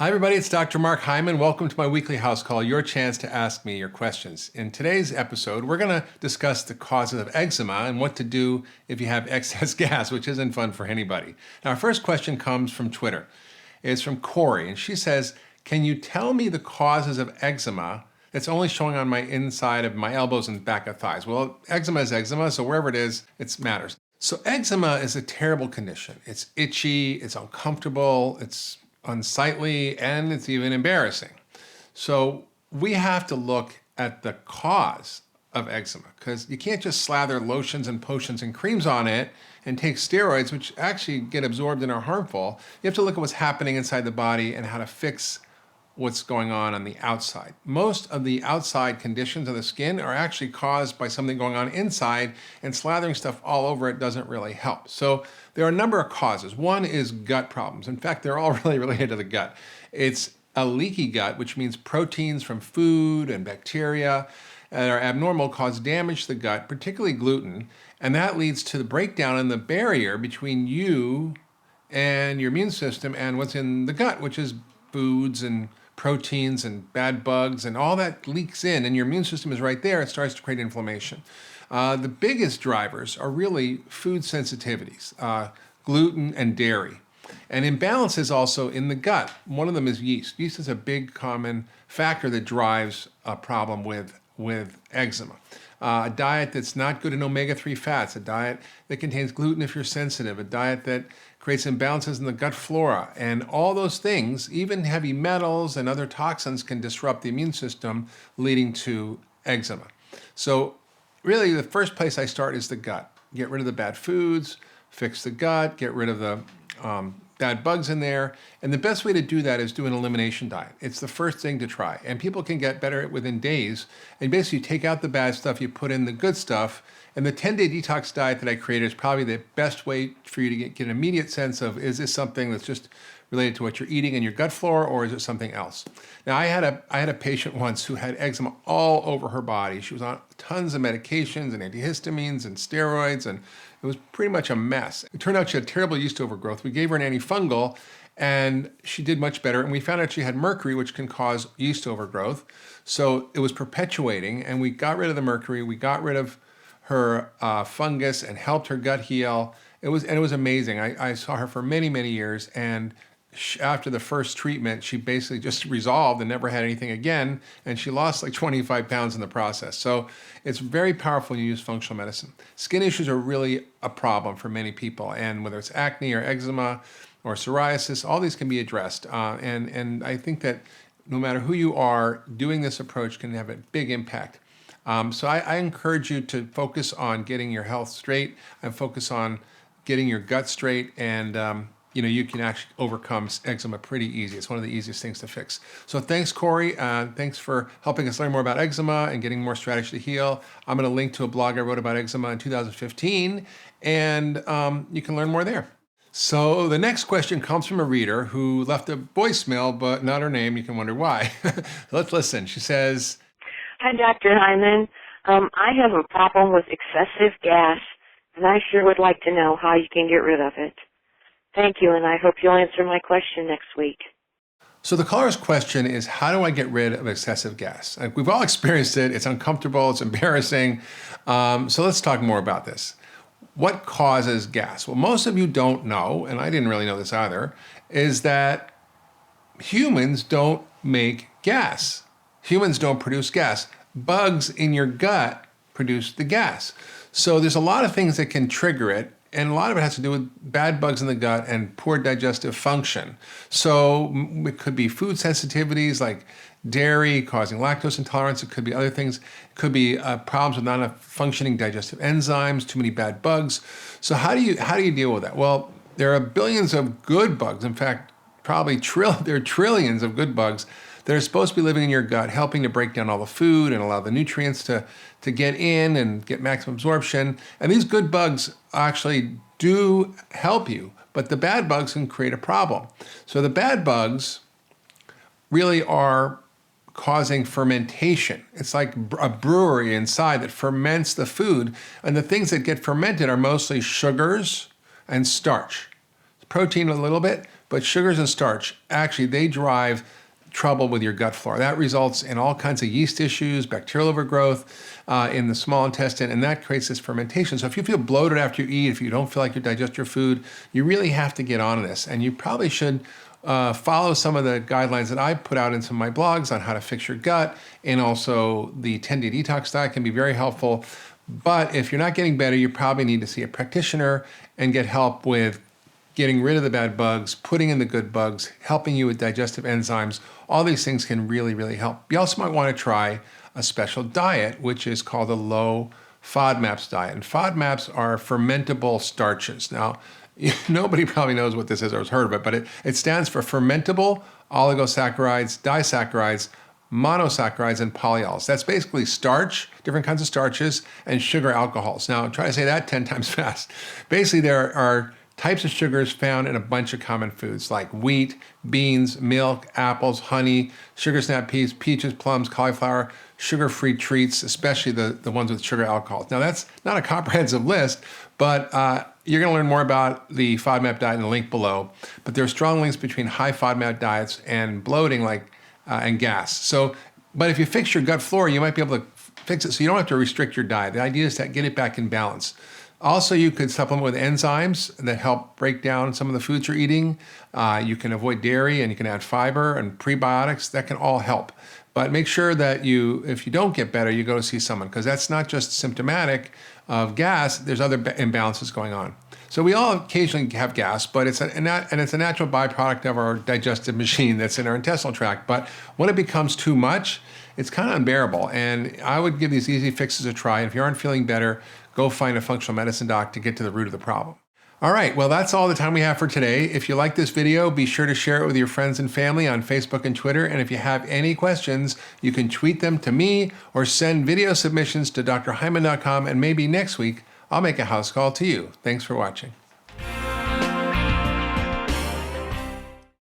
Hi everybody, it's Dr. Mark Hyman. Welcome to my weekly house call, your chance to ask me your questions. In today's episode, we're going to discuss the causes of eczema and what to do if you have excess gas, which isn't fun for anybody. Now, our first question comes from Twitter. It's from Corey, and she says, can you tell me the causes of eczema that's only showing on my inside of my elbows and back of thighs? Well, eczema is eczema, so wherever it is, it matters. So eczema is a terrible condition. It's itchy, it's uncomfortable, it's unsightly, and it's even embarrassing. So we have to look at the cause of eczema, because you can't just slather lotions and potions and creams on it and take steroids, which actually get absorbed and are harmful. You have to look at what's happening inside the body and how to fix what's going on the outside. Most of the outside conditions of the skin are actually caused by something going on inside, and slathering stuff all over it doesn't really help. So there are a number of causes. One is gut problems. In fact, they're all really related to the gut. It's a leaky gut, which means proteins from food and bacteria that are abnormal cause damage to the gut, particularly gluten, and that leads to the breakdown in the barrier between you and your immune system and what's in the gut, which is foods and proteins and bad bugs, and all that leaks in, and your immune system is right there. It starts to create inflammation. The biggest drivers are really food sensitivities, gluten and dairy. And imbalances also in the gut. One of them is yeast. Yeast is a big common factor that drives a problem with eczema. A diet that's not good in omega-3 fats, a diet that contains gluten if you're sensitive, a diet that creates imbalances in the gut flora, and all those things, even heavy metals and other toxins, can disrupt the immune system, leading to eczema. So really the first place I start is the gut. Get rid of the bad foods, fix the gut, get rid of the bad bugs in there. And the best way to do that is do an elimination diet. It's the first thing to try. And people can get better within days. And basically you take out the bad stuff, you put in the good stuff. And the 10-day detox diet that I created is probably the best way for you to get an immediate sense of, is this something that's just related to what you're eating in your gut flora, or is it something else? Now, I had a patient once who had eczema all over her body. She was on tons of medications and antihistamines and steroids, and it was pretty much a mess. It turned out she had terrible yeast overgrowth. We gave her an antifungal, and she did much better. And we found out she had mercury, which can cause yeast overgrowth. So it was perpetuating, and we got rid of the mercury. We got rid of her fungus and helped her gut heal. It was amazing. I saw her for many, many years, and after the first treatment, she basically just resolved and never had anything again, and she lost like 25 pounds in the process. So it's very powerful when you use functional medicine. Skin issues are really a problem for many people, and whether it's acne or eczema or psoriasis, all these can be addressed. And I think that no matter who you are, doing this approach can have a big impact. So I encourage you to focus on getting your health straight and focus on getting your gut straight, and you can actually overcome eczema pretty easy. It's one of the easiest things to fix. So thanks, Corey. Thanks for helping us learn more about eczema and getting more strategy to heal. I'm going to link to a blog I wrote about eczema in 2015, and you can learn more there. So the next question comes from a reader who left a voicemail, but not her name. You can wonder why. Let's listen. She says, Hi, Dr. Hyman. I have a problem with excessive gas, and I sure would like to know how you can get rid of it. Thank you, and I hope you'll answer my question next week. So the caller's question is, how do I get rid of excessive gas? We've all experienced it. It's uncomfortable. It's embarrassing. So let's talk more about this. What causes gas? Well, most of you don't know, and I didn't really know this either, is that humans don't make gas. Humans don't produce gas. Bugs in your gut produce the gas. So there's a lot of things that can trigger it, and a lot of it has to do with bad bugs in the gut and poor digestive function. So it could be food sensitivities like dairy causing lactose intolerance. It could be other things. It could be problems with not enough functioning digestive enzymes, too many bad bugs. So how do you deal with that? Well, there are billions of good bugs. In fact, probably there are trillions of good bugs that are supposed to be living in your gut, helping to break down all the food and allow the nutrients to get in and get maximum absorption. And these good bugs actually do help you, but the bad bugs can create a problem. So the bad bugs really are causing fermentation. It's like a brewery inside that ferments the food, and the things that get fermented are mostly sugars and starch. Protein a little bit, but sugars and starch, actually, they drive trouble with your gut flora. That results in all kinds of yeast issues, bacterial overgrowth in the small intestine, and that creates this fermentation. So if you feel bloated after you eat, if you don't feel like you digest your food, you really have to get on this. And you probably should follow some of the guidelines that I put out in some of my blogs on how to fix your gut, and also the 10-day detox diet can be very helpful. But if you're not getting better, you probably need to see a practitioner and get help with getting rid of the bad bugs, putting in the good bugs, helping you with digestive enzymes. All these things can really, really help. You also might want to try a special diet, which is called a low Fodmap diet. And Fodmaps are fermentable starches. Now, nobody probably knows what this is or has heard of it, but it stands for fermentable oligosaccharides, disaccharides, monosaccharides, and polyols. That's basically starch, different kinds of starches, and sugar alcohols. Now, try to say that 10 times fast. Basically, there are types of sugars found in a bunch of common foods like wheat, beans, milk, apples, honey, sugar snap peas, peaches, plums, cauliflower, sugar-free treats, especially the ones with sugar alcohols. Now, that's not a comprehensive list, but you're going to learn more about the Fodmap diet in the link below. But there are strong links between high Fodmap diets and bloating and gas. So, but if you fix your gut flora, you might be able to fix it so you don't have to restrict your diet. The idea is to get it back in balance. Also, you could supplement with enzymes that help break down some of the foods you're eating. You can avoid dairy, and you can add fiber and prebiotics. That can all help. But make sure that if you don't get better, you go to see someone, because that's not just symptomatic of gas. There's other imbalances going on. So we all occasionally have gas, but it's a natural byproduct of our digestive machine that's in our intestinal tract. But when it becomes too much, it's kind of unbearable. And I would give these easy fixes a try. And if you aren't feeling better, go find a functional medicine doc to get to the root of the problem. All right, well, that's all the time we have for today. If you like this video, be sure to share it with your friends and family on Facebook and Twitter. And if you have any questions, you can tweet them to me or send video submissions to drhyman.com. And maybe next week, I'll make a house call to you. Thanks for watching.